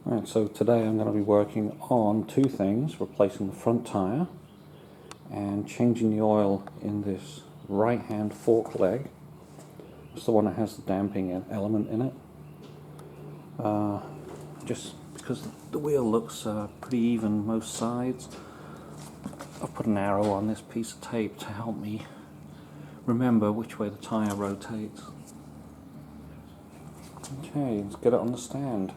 Alright, so today I'm going to be working on two things: replacing the front tire and changing the oil in this right hand fork leg. It's the one that has the damping element in it. Just because the wheel looks pretty even most sides, I've put an arrow on this piece of tape to help me remember which way the tire rotates. Okay, let's get it on the stand.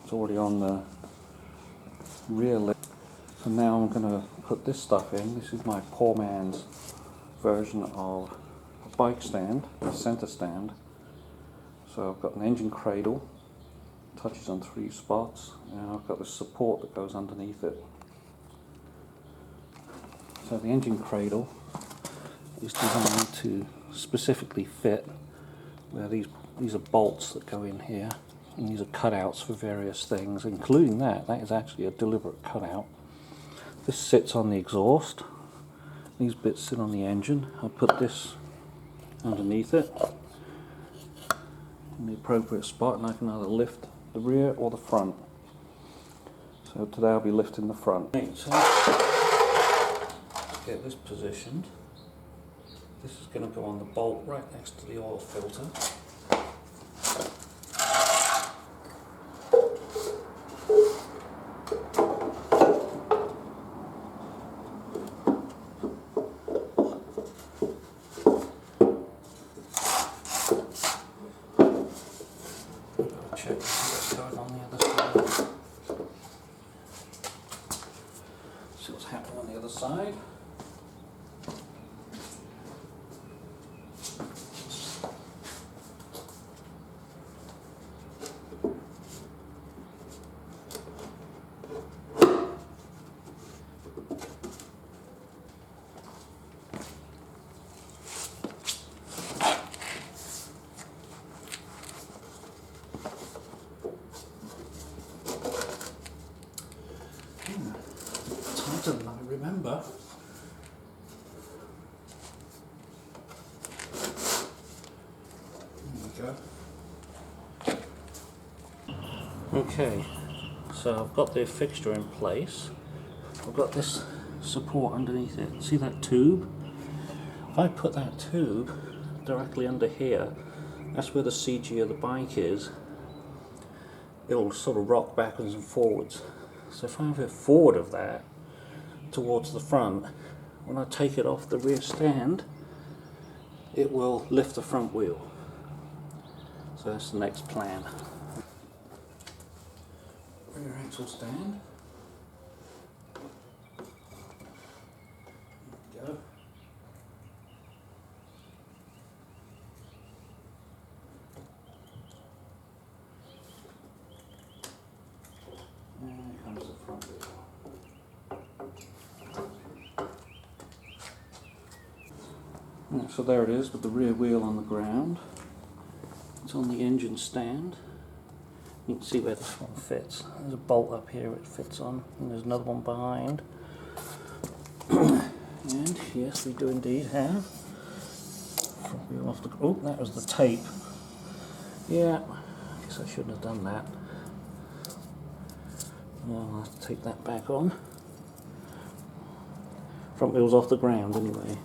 It's already on the rear lip. So now I'm going to put this stuff in. This is my poor man's version of a bike stand, a center stand. So I've got an engine cradle, touches on 3 spots, and I've got this support that goes underneath it. So the engine cradle is designed to specifically fit where these are bolts that go in here. And these are cutouts for various things, including that is actually a deliberate cutout. This sits on the exhaust, these bits sit on the engine. I put this underneath it in the appropriate spot, and I can either lift the rear or the front. So today I'll be lifting the front. Right, so let's get this positioned. This is going to go on the bolt right next to the oil filter. Check what's going on the other side. See what's happening on the other side. Tighter than I remember. There we go. Okay, so I've got the fixture in place. I've got this support underneath it. See that tube? If I put that tube directly under here, that's where the CG of the bike is. It'll sort of rock backwards and forwards. So if I have it forward of that, towards the front, when I take it off the rear stand, it will lift the front wheel. So that's the next plan. Rear axle stand. There we go. And here comes the front wheel. So there it is with the rear wheel on the ground. It's on the engine stand. You can see where this one fits. There's a bolt up here it fits on, and there's another one behind. And yes, we do indeed have front wheel off the. Oh, that was the tape. Yeah, I guess I shouldn't have done that. I'll have to take that back on. Front wheel's off the ground anyway.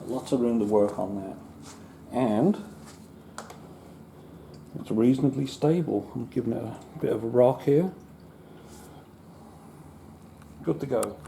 Lots of room to work on that, and it's reasonably stable. I'm giving it a bit of a rock here. Good to go.